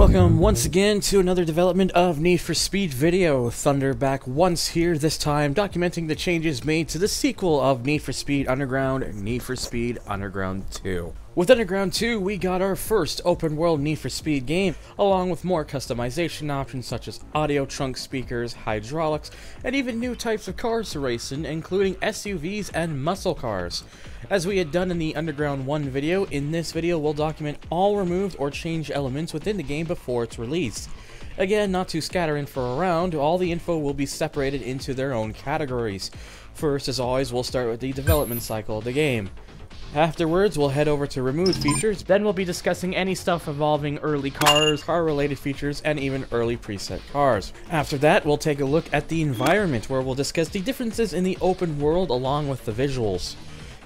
Welcome once again to another development of Need for Speed video. Thunder back once here, this time documenting the changes made to the sequel of Need for Speed Underground, Need for Speed Underground 2. With Underground 2, we got our first open-world Need for Speed game, along with more customization options such as audio trunk speakers, hydraulics, and even new types of cars to race in, including SUVs and muscle cars. As we had done in the Underground 1 video, in this video we'll document all removed or changed elements within the game before its release. Again, not to scatter info around, all the info will be separated into their own categories. First, as always, we'll start with the development cycle of the game. Afterwards, we'll head over to removed features, then we'll be discussing any stuff involving early cars, car-related features, and even early preset cars. After that, we'll take a look at the environment, where we'll discuss the differences in the open world along with the visuals.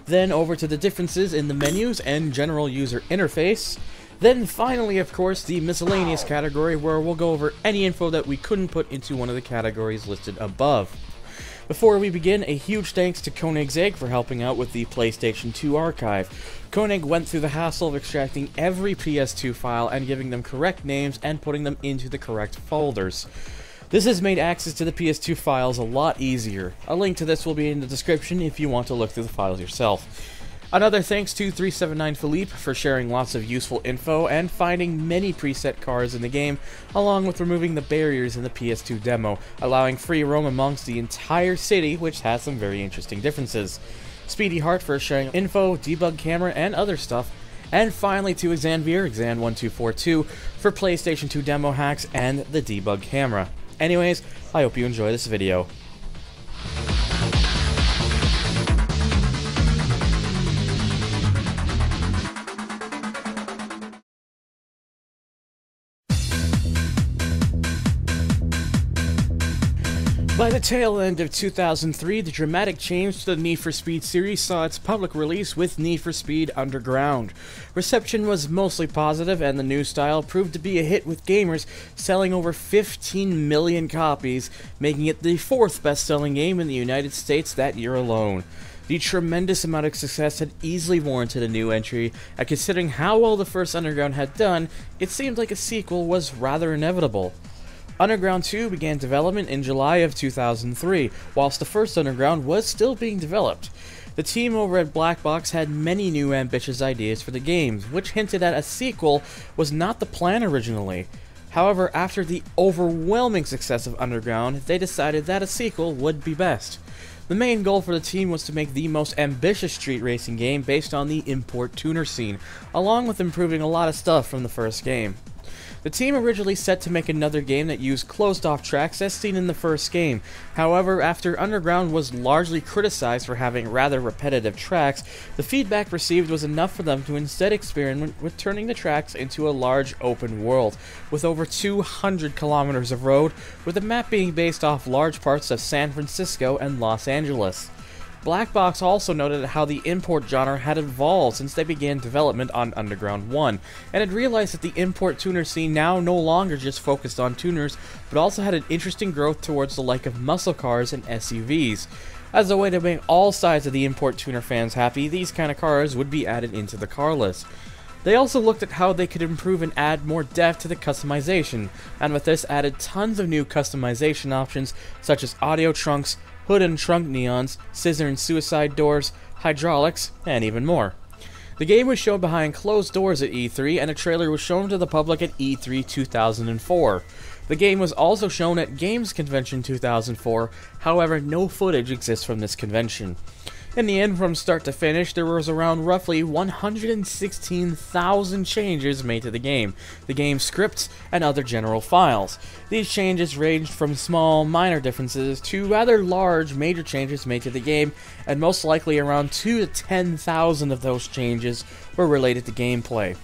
Then over to the differences in the menus and general user interface. Then finally, of course, the miscellaneous category, where we'll go over any info that we couldn't put into one of the categories listed above. Before we begin, a huge thanks to Koenigsegg for helping out with the PlayStation 2 archive. Koenig went through the hassle of extracting every PS2 file and giving them correct names and putting them into the correct folders. This has made access to the PS2 files a lot easier. A link to this will be in the description if you want to look through the files yourself. Another thanks to 379 Philippe for sharing lots of useful info and finding many preset cars in the game, along with removing the barriers in the PS2 demo, allowing free roam amongst the entire city, which has some very interesting differences. Speedy Heart for sharing info, debug camera, and other stuff. And finally to Xanvier, Xan1242, for PlayStation 2 demo hacks and the debug camera. Anyways, I hope you enjoy this video. By the tail end of 2003, the dramatic change to the Need for Speed series saw its public release with Need for Speed Underground. Reception was mostly positive, and the new style proved to be a hit with gamers, selling over 15 million copies, making it the fourth best-selling game in the United States that year alone. The tremendous amount of success had easily warranted a new entry, and considering how well the first Underground had done, it seemed like a sequel was rather inevitable. Underground 2 began development in July of 2003, whilst the first Underground was still being developed. The team over at Black Box had many new ambitious ideas for the games, which hinted at a sequel was not the plan originally. However, after the overwhelming success of Underground, they decided that a sequel would be best. The main goal for the team was to make the most ambitious street racing game based on the import tuner scene, along with improving a lot of stuff from the first game. The team originally set to make another game that used closed-off tracks as seen in the first game. However, after Underground was largely criticized for having rather repetitive tracks, the feedback received was enough for them to instead experiment with turning the tracks into a large open world, with over 200 kilometers of road, with the map being based off large parts of San Francisco and Los Angeles. Black Box also noted how the import genre had evolved since they began development on Underground 1, and had realized that the import tuner scene now no longer just focused on tuners, but also had an interesting growth towards the like of muscle cars and SUVs. As a way to make all sides of the import tuner fans happy, these kind of cars would be added into the car list. They also looked at how they could improve and add more depth to the customization, and with this added tons of new customization options such as audio trunks, hood and trunk neons, scissor and suicide doors, hydraulics, and even more. The game was shown behind closed doors at E3, and a trailer was shown to the public at E3 2004. The game was also shown at Games Convention 2004, however no footage exists from this convention. In the end, from start to finish, there was around roughly 116,000 changes made to the game scripts, and other general files. These changes ranged from small, minor differences to rather large, major changes made to the game, and most likely around 2,000 to 10,000 of those changes were related to gameplay.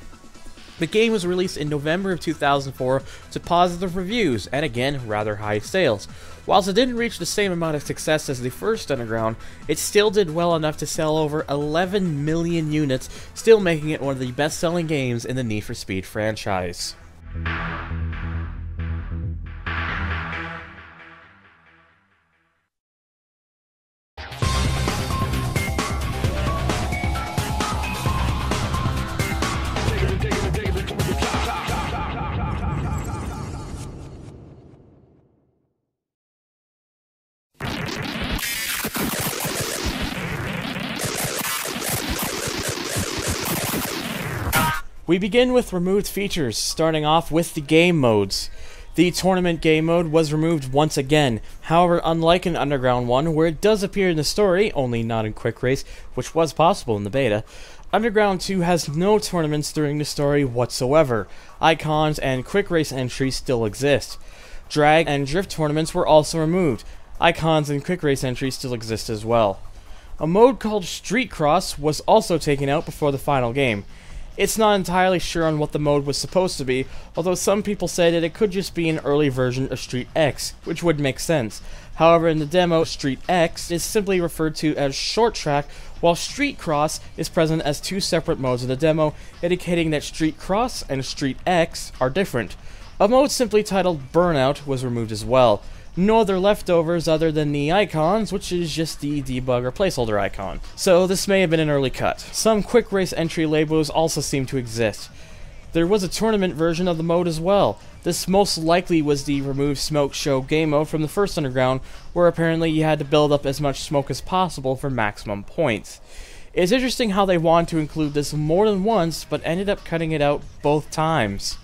The game was released in November of 2004 to positive reviews, and again, rather high sales. Whilst it didn't reach the same amount of success as the first Underground, it still did well enough to sell over 11 million units, still making it one of the best-selling games in the Need for Speed franchise. We begin with removed features, starting off with the game modes. The tournament game mode was removed once again, however unlike an Underground one, where it does appear in the story, only not in Quick Race, which was possible in the beta, Underground 2 has no tournaments during the story whatsoever. Icons and Quick Race entries still exist. Drag and Drift tournaments were also removed. Icons and Quick Race entries still exist as well. A mode called Street Cross was also taken out before the final game. It's not entirely sure on what the mode was supposed to be, although some people say that it could just be an early version of Street X, which would make sense. However, in the demo, Street X is simply referred to as Short Track, while Street Cross is present as two separate modes in the demo, indicating that Street Cross and Street X are different. A mode simply titled Burnout was removed as well. No other leftovers other than the icons, which is just the debug or placeholder icon. So this may have been an early cut. Some Quick Race entry labels also seem to exist. There was a tournament version of the mode as well. This most likely was the Remove Smoke Show game mode from the first Underground, where apparently you had to build up as much smoke as possible for maximum points. It's interesting how they wanted to include this more than once, but ended up cutting it out both times.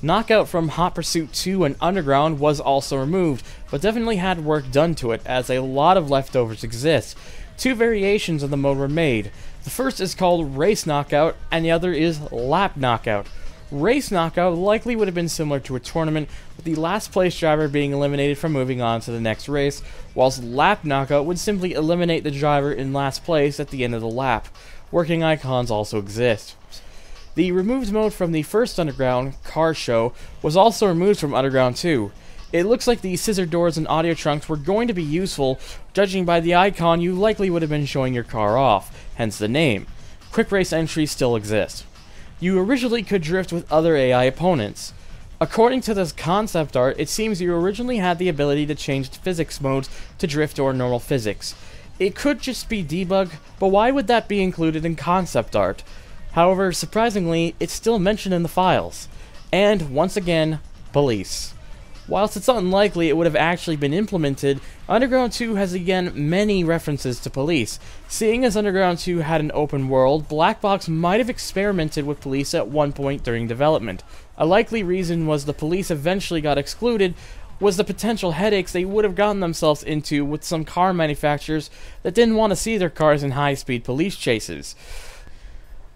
Knockout from Hot Pursuit 2 and Underground was also removed, but definitely had work done to it, as a lot of leftovers exist. Two variations of the mode were made. The first is called Race Knockout, and the other is Lap Knockout. Race Knockout likely would have been similar to a tournament, with the last place driver being eliminated from moving on to the next race, whilst Lap Knockout would simply eliminate the driver in last place at the end of the lap. Working icons also exist. The removed mode from the first Underground, Car Show, was also removed from Underground 2. It looks like the scissor doors and audio trunks were going to be useful, judging by the icon you likely would have been showing your car off, hence the name. Quick Race entries still exist. You originally could drift with other AI opponents. According to this concept art, it seems you originally had the ability to change the physics modes to drift or normal physics. It could just be debug, but why would that be included in concept art? However, surprisingly, it's still mentioned in the files. And, once again, police. Whilst it's unlikely it would have actually been implemented, Underground 2 has again many references to police. Seeing as Underground 2 had an open world, Black Box might have experimented with police at one point during development. A likely reason was the police eventually got excluded was the potential headaches they would have gotten themselves into with some car manufacturers that didn't want to see their cars in high-speed police chases.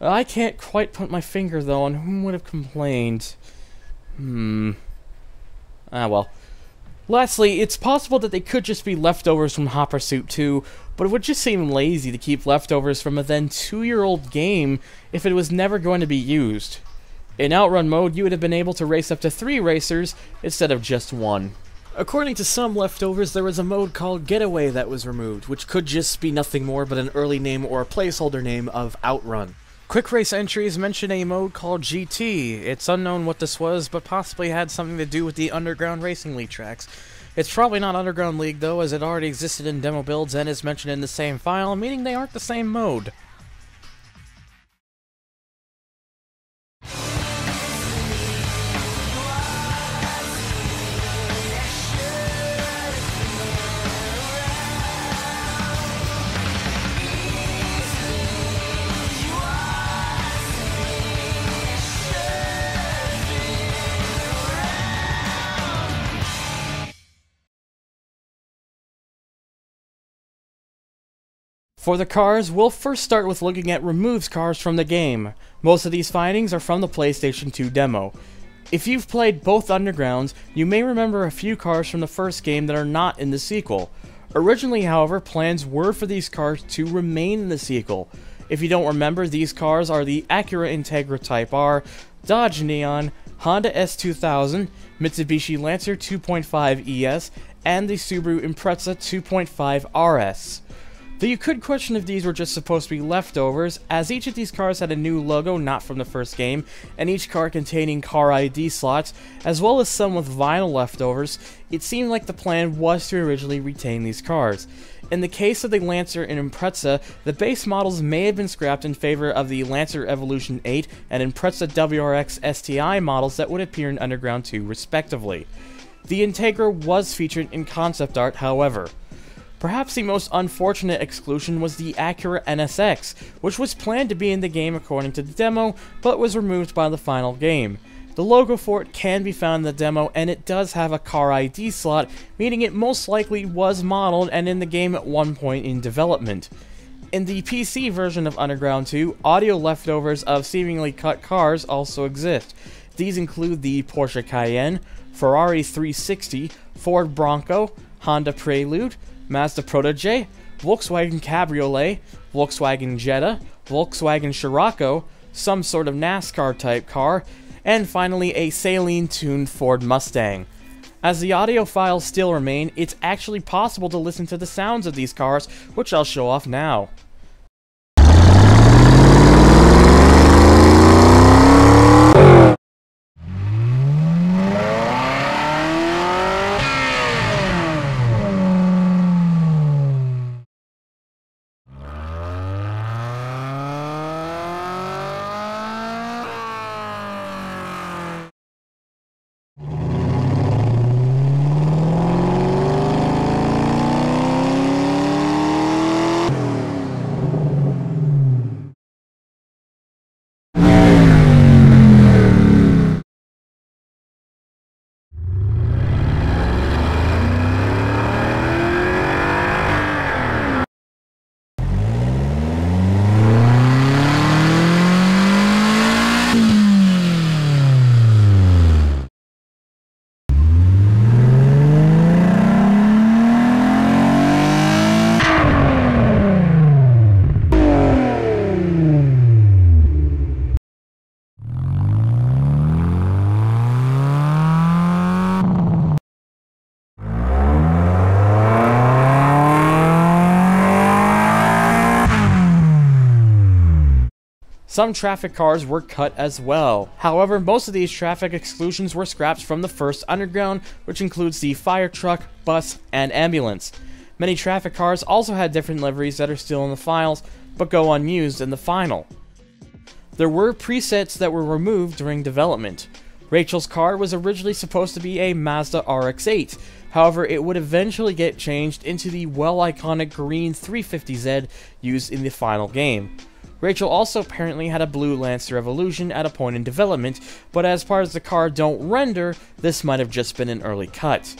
I can't quite put my finger, though, on whom would have complained. Well. Lastly, it's possible that they could just be leftovers from Hot Pursuit 2, but it would just seem lazy to keep leftovers from a then 2-year-old game if it was never going to be used. In Outrun mode, you would have been able to race up to 3 racers instead of just 1. According to some leftovers, there was a mode called Getaway that was removed, which could just be nothing more but an early name or a placeholder name of Outrun. Quick Race entries mention a mode called GT. It's unknown what this was, but possibly had something to do with the Underground Racing League tracks. It's probably not Underground League though, as it already existed in demo builds and is mentioned in the same file, meaning they aren't the same mode. For the cars, we'll first start with looking at removed cars from the game. Most of these findings are from the PlayStation 2 demo. If you've played both Undergrounds, you may remember a few cars from the first game that are not in the sequel. Originally, however, plans were for these cars to remain in the sequel. If you don't remember, these cars are the Acura Integra Type R, Dodge Neon, Honda S2000, Mitsubishi Lancer 2.5 ES, and the Subaru Impreza 2.5 RS. Though you could question if these were just supposed to be leftovers, as each of these cars had a new logo not from the first game, and each car containing car ID slots, as well as some with vinyl leftovers, it seemed like the plan was to originally retain these cars. In the case of the Lancer and Impreza, the base models may have been scrapped in favor of the Lancer Evolution 8 and Impreza WRX STI models that would appear in Underground 2 respectively. The Integra was featured in concept art, however. Perhaps the most unfortunate exclusion was the Acura NSX, which was planned to be in the game according to the demo, but was removed by the final game. The logo for it can be found in the demo, and it does have a car ID slot, meaning it most likely was modeled and in the game at one point in development. In the PC version of Underground 2, audio leftovers of seemingly cut cars also exist. These include the Porsche Cayenne, Ferrari 360, Ford Bronco, Honda Prelude, Mazda Protege, Volkswagen Cabriolet, Volkswagen Jetta, Volkswagen Scirocco, some sort of NASCAR-type car, and finally a saline-tuned Ford Mustang. As the audio files still remain, it's actually possible to listen to the sounds of these cars, which I'll show off now. Some traffic cars were cut as well. However, most of these traffic exclusions were scrapped from the first Underground, which includes the fire truck, bus, and ambulance. Many traffic cars also had different liveries that are still in the files, but go unused in the final. There were presets that were removed during development. Rachel's car was originally supposed to be a Mazda RX-8, however it would eventually get changed into the well-iconic green 350Z used in the final game. Rachel also apparently had a blue Lancer Evolution at a point in development, but as parts of the car don't render, this might have just been an early cut.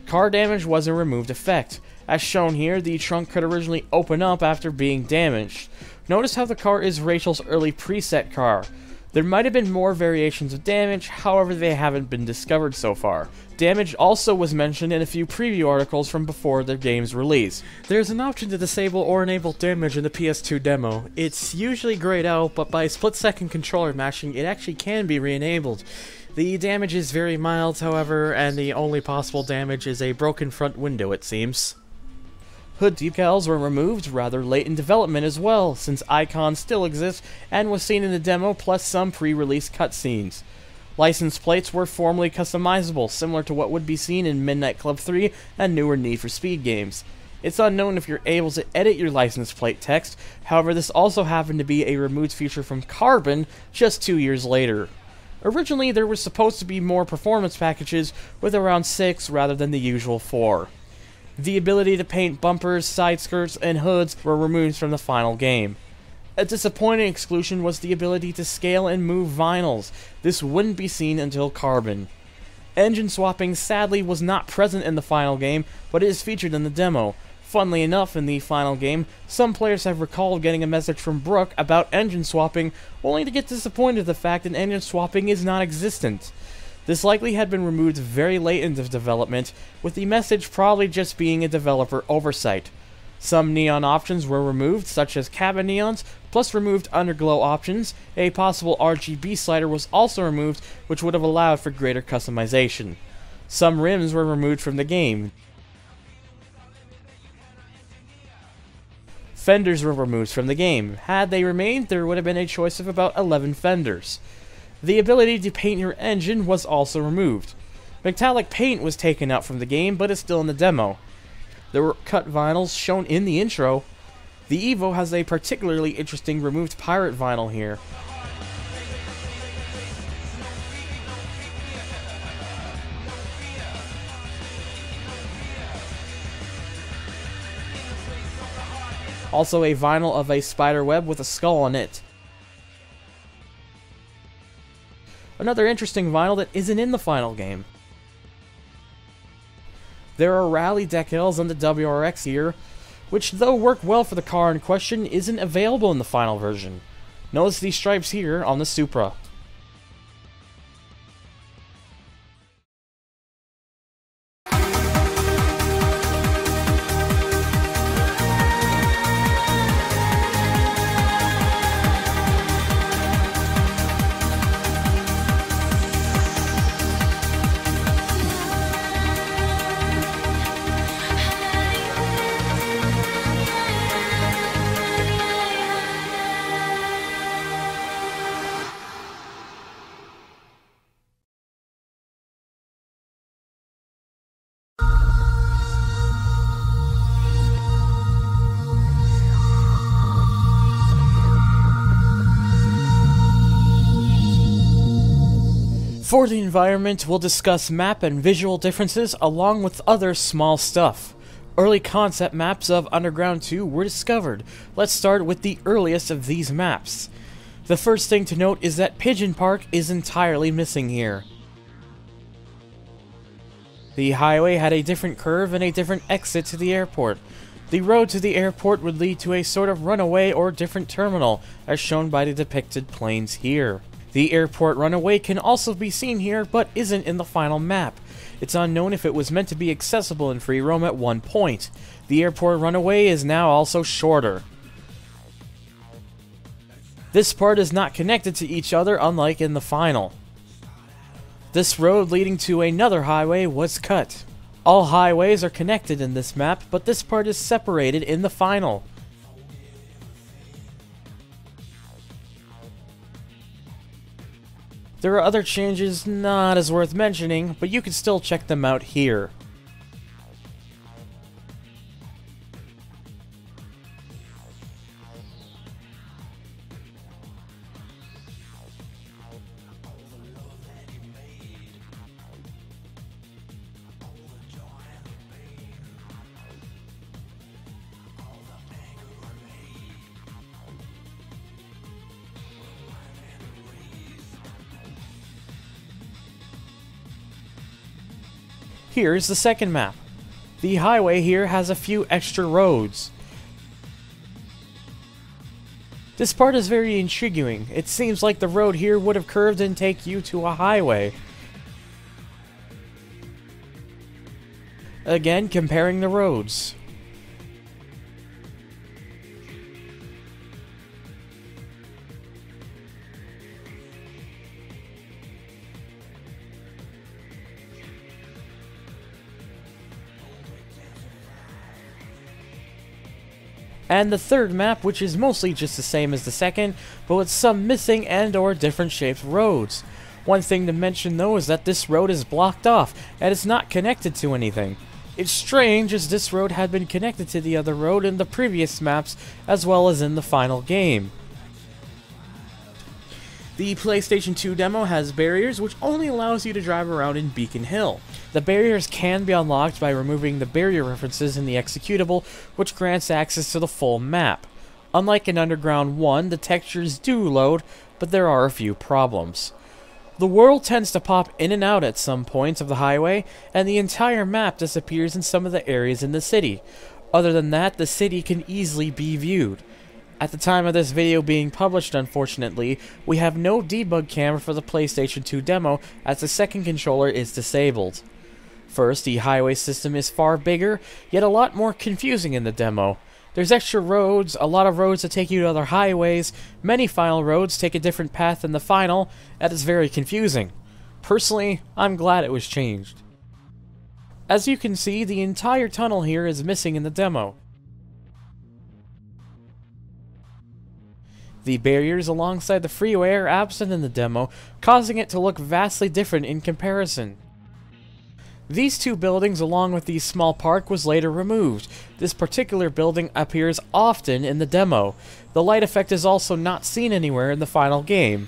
Car damage was a removed effect. As shown here, the trunk could originally open up after being damaged. Notice how the car is Rachel's early preset car. There might have been more variations of damage, however they haven't been discovered so far. Damage also was mentioned in a few preview articles from before the game's release. There's an option to disable or enable damage in the PS2 demo. It's usually grayed out, but by split-second controller mashing, it actually can be re-enabled. The damage is very mild, however, and the only possible damage is a broken front window, it seems. Hood decals were removed rather late in development as well, since icons still exist and was seen in the demo plus some pre-release cutscenes. License plates were formally customizable, similar to what would be seen in Midnight Club 3 and newer Need for Speed games. It's unknown if you're able to edit your license plate text, however this also happened to be a removed feature from Carbon just 2 years later. Originally there were supposed to be more performance packages with around 6 rather than the usual 4. The ability to paint bumpers, side skirts, and hoods were removed from the final game. A disappointing exclusion was the ability to scale and move vinyls. This wouldn't be seen until Carbon. Engine swapping sadly was not present in the final game, but it is featured in the demo. Funnily enough, in the final game, some players have recalled getting a message from Brooke about engine swapping, only to get disappointed at the fact that engine swapping is non-existent. This likely had been removed very late into development, with the message probably just being a developer oversight. Some neon options were removed, such as cabin neons, plus removed underglow options. A possible RGB slider was also removed, which would have allowed for greater customization. Some rims were removed from the game. Fenders were removed from the game. Had they remained, there would have been a choice of about 11 fenders. The ability to paint your engine was also removed. Metallic paint was taken out from the game, but is still in the demo. There were cut vinyls shown in the intro. The Evo has a particularly interesting removed pirate vinyl here. Also a vinyl of a spider web with a skull on it. Another interesting vinyl that isn't in the final game. There are rally decals on the WRX here, which though work well for the car in question, isn't available in the final version. Notice these stripes here on the Supra. For the environment, we'll discuss map and visual differences along with other small stuff. Early concept maps of Underground 2 were discovered. Let's start with the earliest of these maps. The first thing to note is that Pigeon Park is entirely missing here. The highway had a different curve and a different exit to the airport. The road to the airport would lead to a sort of runaway or different terminal, as shown by the depicted planes here. The airport runaway can also be seen here, but isn't in the final map. It's unknown if it was meant to be accessible in free roam at one point. The airport runaway is now also shorter. This part is not connected to each other, unlike in the final. This road leading to another highway was cut. All highways are connected in this map, but this part is separated in the final. There are other changes not as worth mentioning, but you can still check them out here. Here's the second map. The highway here has a few extra roads. This part is very intriguing. It seems like the road here would have curved and take you to a highway. Again, comparing the roads. And the third map, which is mostly just the same as the second, but with some missing and or different shaped roads. One thing to mention though is that this road is blocked off, and it's not connected to anything. It's strange, as this road had been connected to the other road in the previous maps, as well as in the final game. The PlayStation 2 demo has barriers, which only allows you to drive around in Beacon Hill. The barriers can be unlocked by removing the barrier references in the executable, which grants access to the full map. Unlike in Underground 1, the textures do load, but there are a few problems. The world tends to pop in and out at some points of the highway, and the entire map disappears in some of the areas in the city. Other than that, the city can easily be viewed. At the time of this video being published, unfortunately, we have no debug camera for the PlayStation 2 demo, as the second controller is disabled. First, the highway system is far bigger, yet a lot more confusing in the demo. There's extra roads, a lot of roads that take you to other highways, many final roads take a different path than the final, and it's very confusing. Personally, I'm glad it was changed. As you can see, the entire tunnel here is missing in the demo. The barriers alongside the freeway are absent in the demo, causing it to look vastly different in comparison. These two buildings along with the small park was later removed. This particular building appears often in the demo. The light effect is also not seen anywhere in the final game.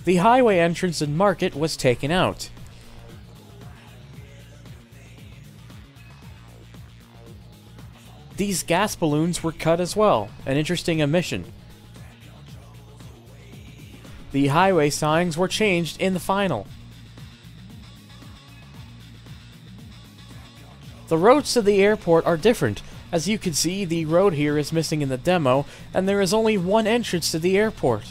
The highway entrance and market was taken out. These gas balloons were cut as well, an interesting omission. The highway signs were changed in the final. The roads to the airport are different. As you can see, the road here is missing in the demo, and there is only one entrance to the airport.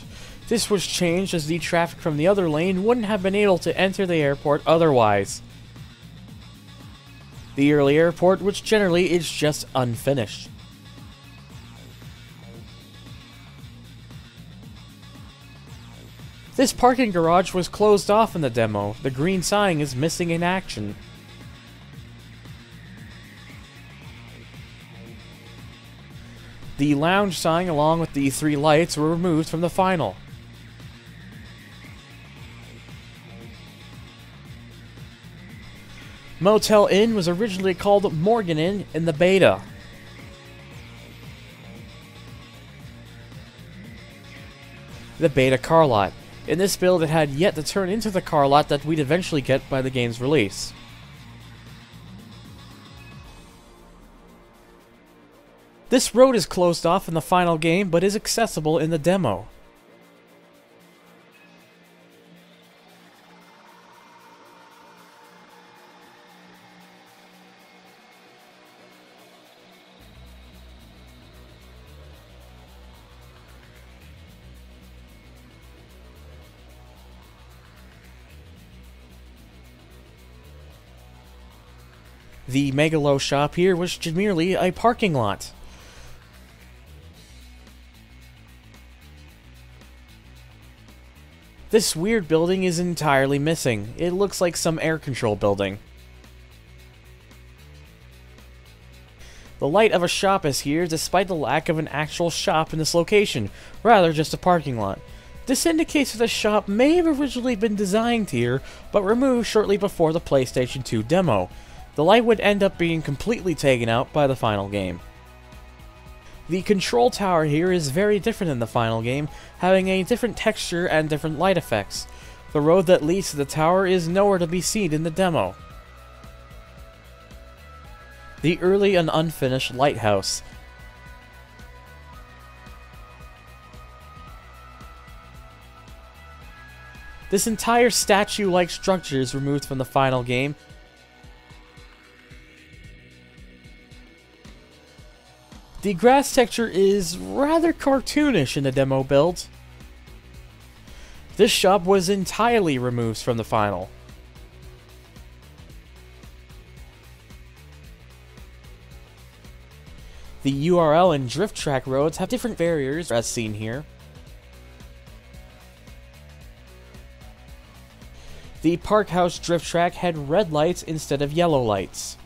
This was changed as the traffic from the other lane wouldn't have been able to enter the airport otherwise. The early airport, which generally is just unfinished. This parking garage was closed off in the demo. The green sign is missing in action. The lounge sign along with the 3 lights were removed from the final. Motel Inn was originally called Morgan Inn in the beta. The beta car lot. In this build, it had yet to turn into the car lot that we'd eventually get by the game's release. This road is closed off in the final game, but is accessible in the demo. The Megalo shop here was merely a parking lot. This weird building is entirely missing. It looks like some air control building. The light of a shop is here despite the lack of an actual shop in this location, rather just a parking lot. This indicates that the shop may have originally been designed here, but removed shortly before the PlayStation 2 demo. The light would end up being completely taken out by the final game. The control tower here is very different in the final game, having a different texture and different light effects. The road that leads to the tower is nowhere to be seen in the demo. The early and unfinished lighthouse. This entire statue-like structure is removed from the final game. The grass texture is rather cartoonish in the demo build. This shop was entirely removed from the final. The URL and drift track roads have different barriers as seen here. The Park House drift track had red lights instead of yellow lights.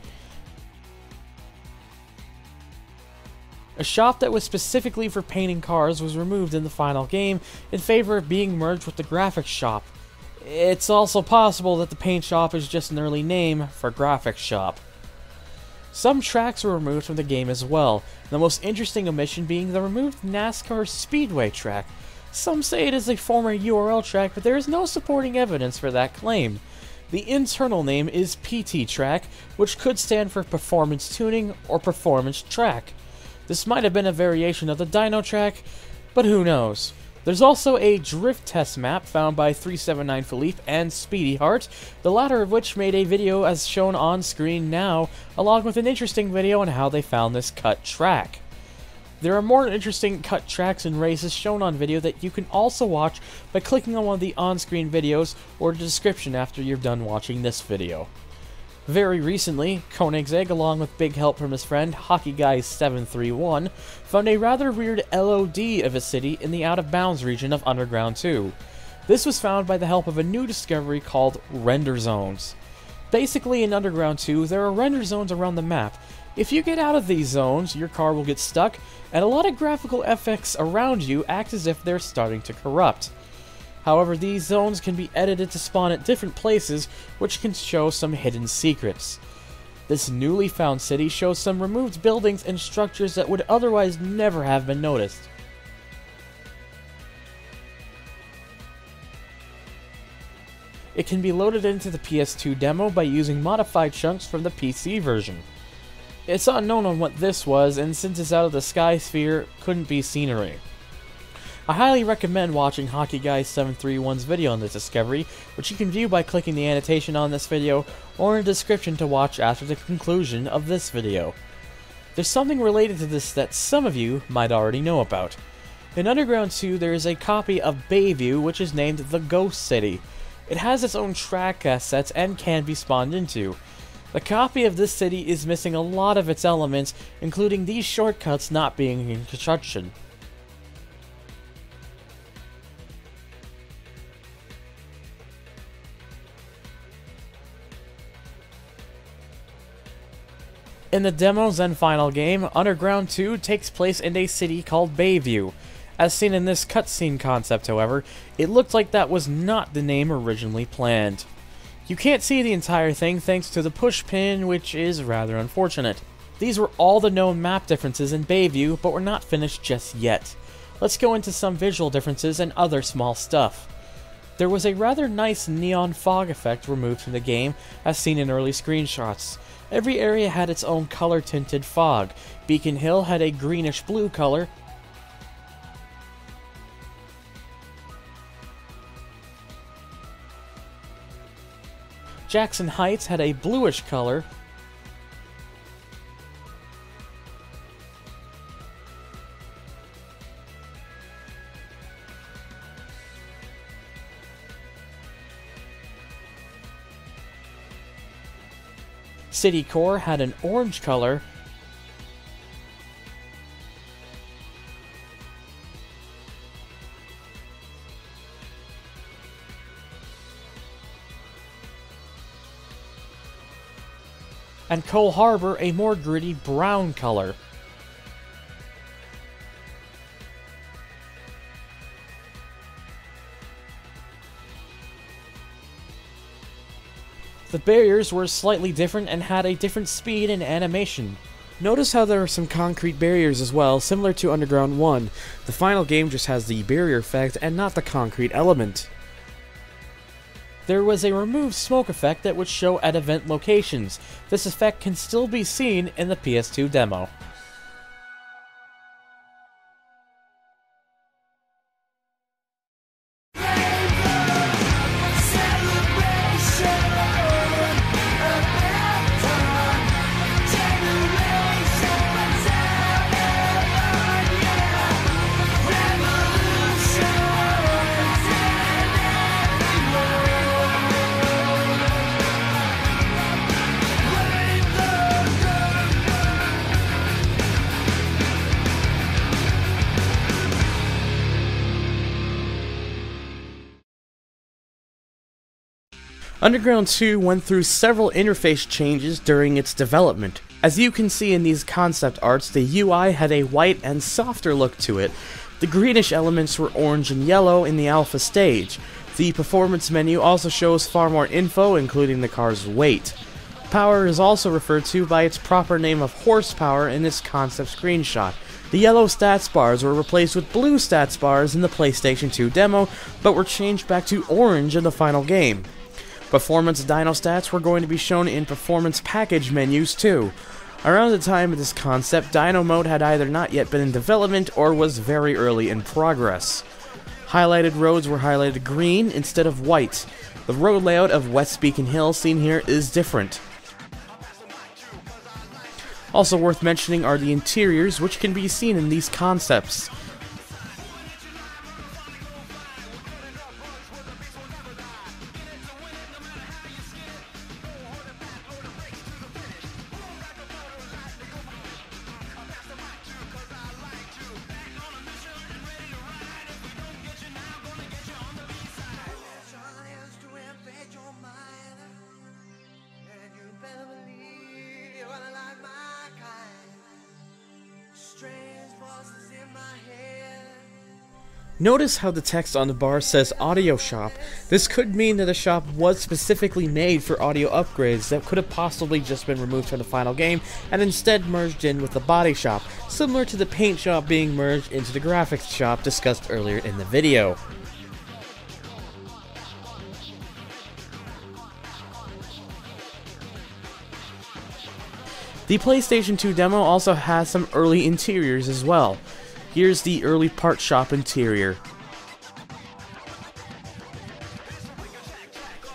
A shop that was specifically for painting cars was removed in the final game in favor of being merged with the graphics shop. It's also possible that the paint shop is just an early name for graphics shop. Some tracks were removed from the game as well, the most interesting omission being the removed NASCAR Speedway track. Some say it is a former URL track, but there is no supporting evidence for that claim. The internal name is PT track, which could stand for Performance Tuning or Performance Track. This might have been a variation of the Dyno track, but who knows. There's also a drift test map found by 379 Philippe and Speedy Heart, the latter of which made a video as shown on screen now, along with an interesting video on how they found this cut track. There are more interesting cut tracks and races shown on video that you can also watch by clicking on one of the on-screen videos or the description after you're done watching this video. Very recently, Koenigsegg, along with big help from his friend HockeyGuy731, found a rather weird LOD of a city in the out-of-bounds region of Underground 2. This was found by the help of a new discovery called Render Zones. Basically, in Underground 2, there are render zones around the map. If you get out of these zones, your car will get stuck, and a lot of graphical effects around you act as if they're starting to corrupt. However, these zones can be edited to spawn at different places, which can show some hidden secrets. This newly found city shows some removed buildings and structures that would otherwise never have been noticed. It can be loaded into the PS2 demo by using modified chunks from the PC version. It's unknown on what this was, and since it's out of the sky sphere, couldn't be scenery. I highly recommend watching Hockey Guy 731's video on this discovery, which you can view by clicking the annotation on this video or in the description to watch after the conclusion of this video. There's something related to this that some of you might already know about. In Underground 2, there is a copy of Bayview which is named the Ghost City. It has its own track assets and can be spawned into. The copy of this city is missing a lot of its elements, including these shortcuts not being in construction. In the demos and final game, Underground 2 takes place in a city called Bayview. As seen in this cutscene concept, however, it looked like that was not the name originally planned. You can't see the entire thing thanks to the push pin, which is rather unfortunate. These were all the known map differences in Bayview, but were not finished just yet. Let's go into some visual differences and other small stuff. There was a rather nice neon fog effect removed from the game, as seen in early screenshots. Every area had its own color-tinted fog. Beacon Hill had a greenish-blue color. Jackson Heights had a bluish color. City Core had an orange color. And Cole Harbor a more gritty brown color. The barriers were slightly different and had a different speed and animation. Notice how there are some concrete barriers as well, similar to Underground 1. The final game just has the barrier effect and not the concrete element. There was a removed smoke effect that would show at event locations. This effect can still be seen in the PS2 demo. Underground 2 went through several interface changes during its development. As you can see in these concept arts, the UI had a white and softer look to it. The greenish elements were orange and yellow in the alpha stage. The performance menu also shows far more info, including the car's weight. Power is also referred to by its proper name of horsepower in this concept screenshot. The yellow stats bars were replaced with blue stats bars in the PlayStation 2 demo, but were changed back to orange in the final game. Performance dyno stats were going to be shown in performance package menus too. Around the time of this concept, dyno mode had either not yet been in development or was very early in progress. Highlighted roads were highlighted green instead of white. The road layout of West Beacon Hill seen here is different. Also worth mentioning are the interiors, which can be seen in these concepts. Notice how the text on the bar says Audio Shop. This could mean that the shop was specifically made for audio upgrades that could have possibly just been removed from the final game and instead merged in with the body shop, similar to the paint shop being merged into the graphics shop discussed earlier in the video. The PlayStation 2 demo also has some early interiors as well. Here's the early part shop interior.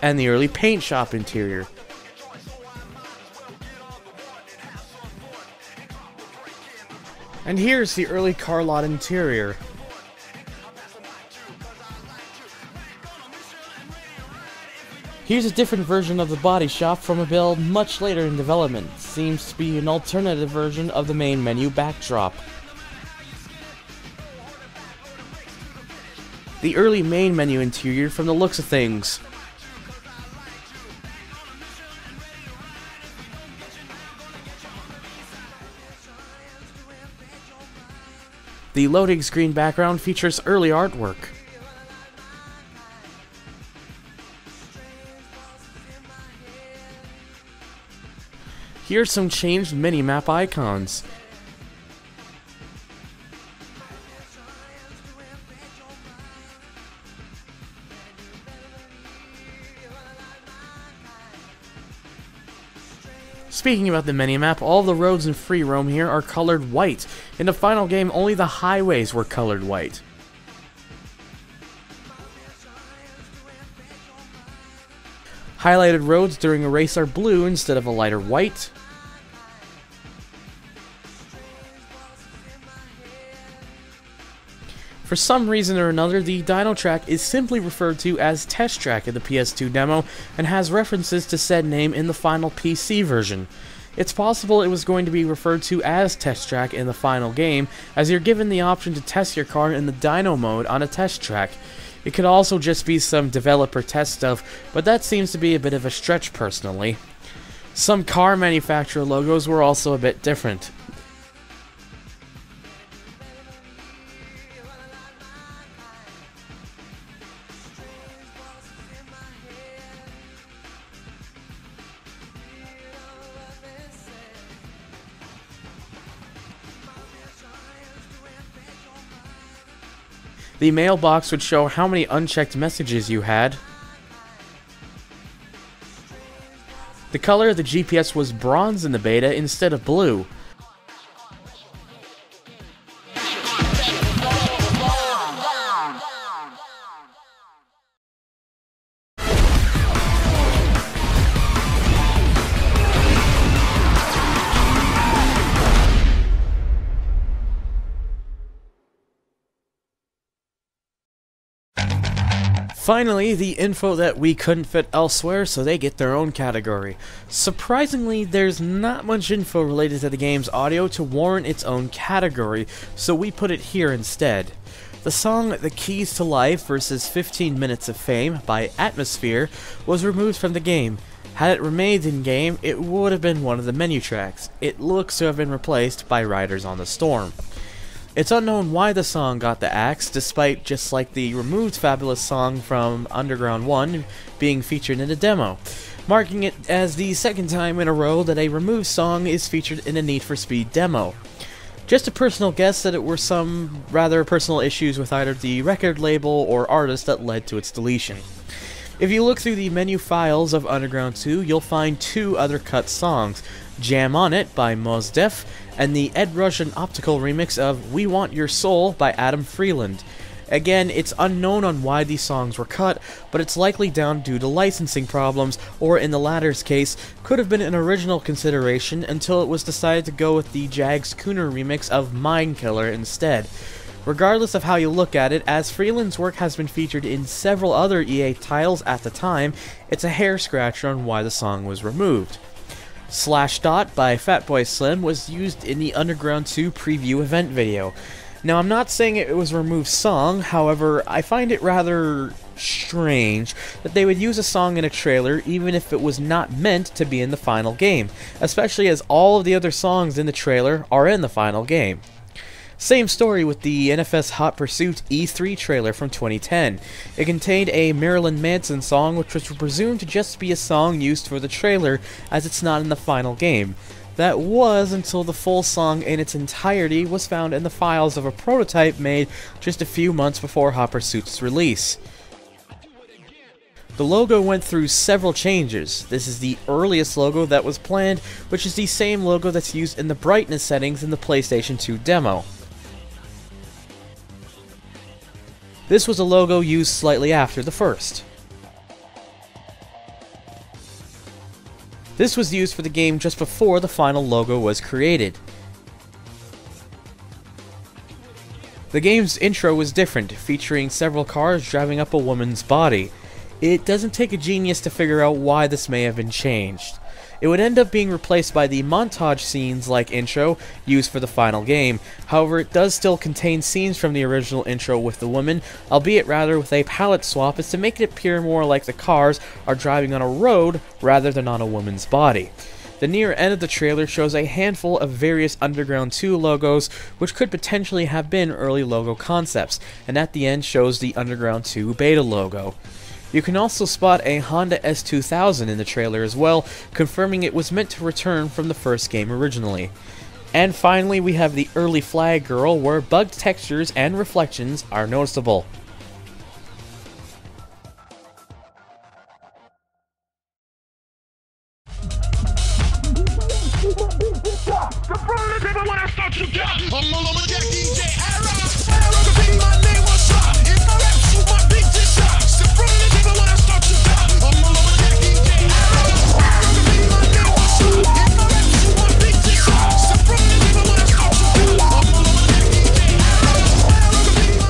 And the early paint shop interior. And here's the early car lot interior. Here's a different version of the body shop from a build much later in development. Seems to be an alternative version of the main menu backdrop. The early main menu interior from the looks of things. The loading screen background features early artwork. Here's some changed minimap icons. Speaking about the minimap, all the roads in free roam here are colored white. In the final game, only the highways were colored white. Highlighted roads during a race are blue instead of a lighter white. For some reason or another, the dyno track is simply referred to as Test Track in the PS2 demo, and has references to said name in the final PC version. It's possible it was going to be referred to as Test Track in the final game, as you're given the option to test your car in the dyno mode on a test track. It could also just be some developer test stuff, but that seems to be a bit of a stretch personally. Some car manufacturer logos were also a bit different. The mailbox would show how many unchecked messages you had. The color of the GPS was bronze in the beta instead of blue. Finally, the info that we couldn't fit elsewhere, so they get their own category. Surprisingly, there's not much info related to the game's audio to warrant its own category, so we put it here instead. The song The Keys to Life vs 15 Minutes of Fame by Atmosphere was removed from the game. Had it remained in-game, it would have been one of the menu tracks. It looks to have been replaced by Riders on the Storm. It's unknown why the song got the axe, despite just like the removed Fabulous song from Underground 1 being featured in a demo, marking it as the second time in a row that a removed song is featured in a Need for Speed demo. Just a personal guess that it were some rather personal issues with either the record label or artist that led to its deletion. If you look through the menu files of Underground 2, you'll find two other cut songs, Jam On It by Mos Def, and the Ed Rush and Optical remix of We Want Your Soul by Adam Freeland. Again, it's unknown on why these songs were cut, but it's likely down due to licensing problems, or in the latter's case, could have been an original consideration until it was decided to go with the Jags Cooner remix of Mind Killer instead. Regardless of how you look at it, as Freeland's work has been featured in several other EA titles at the time, it's a hair-scratcher on why the song was removed. Slash Dot by Fatboy Slim was used in the Underground 2 preview event video. Now, I'm not saying it was a removed song, however, I find it rather strange that they would use a song in a trailer even if it was not meant to be in the final game, especially as all of the other songs in the trailer are in the final game. Same story with the NFS Hot Pursuit E3 trailer from 2010. It contained a Marilyn Manson song which was presumed to just be a song used for the trailer, as it's not in the final game. That was until the full song in its entirety was found in the files of a prototype made just a few months before Hot Pursuit's release. The logo went through several changes. This is the earliest logo that was planned, which is the same logo that's used in the brightness settings in the PlayStation 2 demo. This was a logo used slightly after the first. This was used for the game just before the final logo was created. The game's intro was different, featuring several cars driving up a woman's body. It doesn't take a genius to figure out why this may have been changed. It would end up being replaced by the montage scenes like intro used for the final game. However, it does still contain scenes from the original intro with the woman, albeit rather with a palette swap as to make it appear more like the cars are driving on a road rather than on a woman's body. The near end of the trailer shows a handful of various Underground 2 logos, which could potentially have been early logo concepts, and at the end shows the Underground 2 beta logo. You can also spot a Honda S2000 in the trailer as well, confirming it was meant to return from the first game originally. And finally, we have the early flag girl, where bugged textures and reflections are noticeable.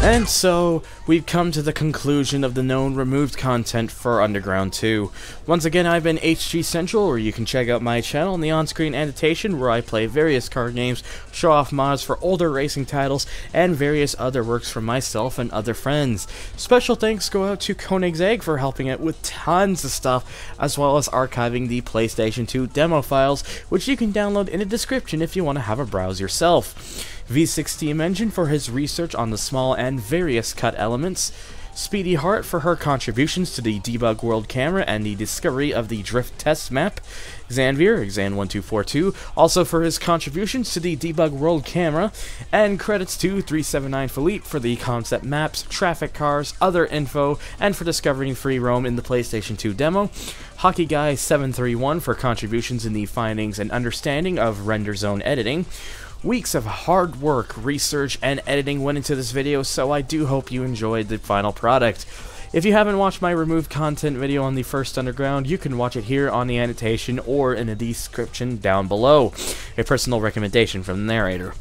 And so, we've come to the conclusion of the known removed content for Underground 2. Once again, I've been HGCentral, where you can check out my channel and the on-screen annotation where I play various card games, show off mods for older racing titles, and various other works from myself and other friends. Special thanks go out to Koenig's for helping out with tons of stuff, as well as archiving the PlayStation 2 demo files, which you can download in the description if you want to have a browse yourself. V6 Steam Engine for his research on the small and various cut elements, Speedy Heart for her contributions to the Debug World camera and the discovery of the Drift Test map, Xanvier, Xan1242, also for his contributions to the Debug World camera, and credits to 379 Philippe for the concept maps, traffic cars, other info, and for discovering free roam in the PlayStation 2 demo, Hockey Guy 731 for contributions in the findings and understanding of render zone editing. Weeks of hard work, research, and editing went into this video, so I do hope you enjoyed the final product. If you haven't watched my removed content video on the first Underground, you can watch it here on the annotation or in the description down below. A personal recommendation from the narrator.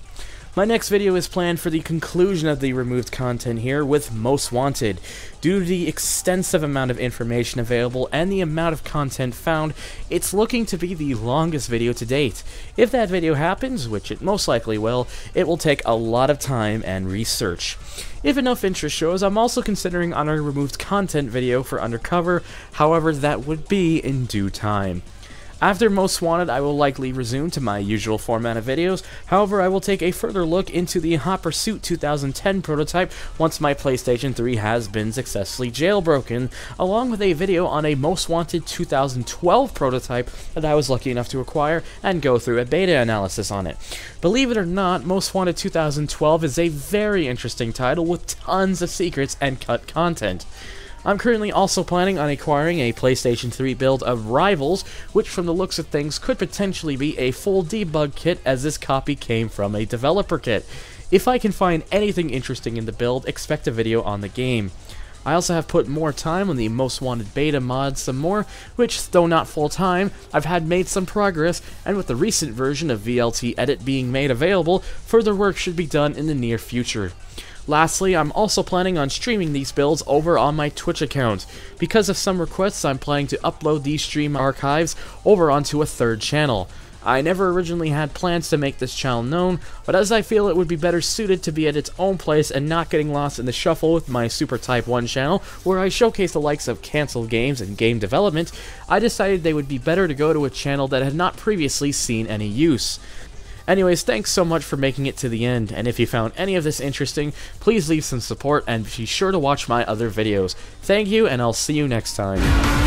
My next video is planned for the conclusion of the removed content here with Most Wanted. Due to the extensive amount of information available and the amount of content found, it's looking to be the longest video to date. If that video happens, which it most likely will, it will take a lot of time and research. If enough interest shows, I'm also considering on a removed content video for Undercover, however that would be in due time. After Most Wanted, I will likely resume to my usual format of videos. However, I will take a further look into the Hot Pursuit 2010 prototype once my PlayStation 3 has been successfully jailbroken, along with a video on a Most Wanted 2012 prototype that I was lucky enough to acquire and go through a beta analysis on it. Believe it or not, Most Wanted 2012 is a very interesting title with tons of secrets and cut content. I'm currently also planning on acquiring a PlayStation 3 build of Rivals, which from the looks of things could potentially be a full debug kit, as this copy came from a developer kit. If I can find anything interesting in the build, expect a video on the game. I also have put more time on the Most Wanted beta mod some more, which, though not full time, I've had made some progress, and with the recent version of VLT Edit being made available, further work should be done in the near future. Lastly, I'm also planning on streaming these builds over on my Twitch account. Because of some requests, I'm planning to upload these stream archives over onto a third channel. I never originally had plans to make this channel known, but as I feel it would be better suited to be at its own place and not getting lost in the shuffle with my Super Type 1 channel, where I showcase the likes of cancelled games and game development, I decided they would be better to go to a channel that had not previously seen any use. Anyways, thanks so much for making it to the end, and if you found any of this interesting, please leave some support and be sure to watch my other videos. Thank you, and I'll see you next time.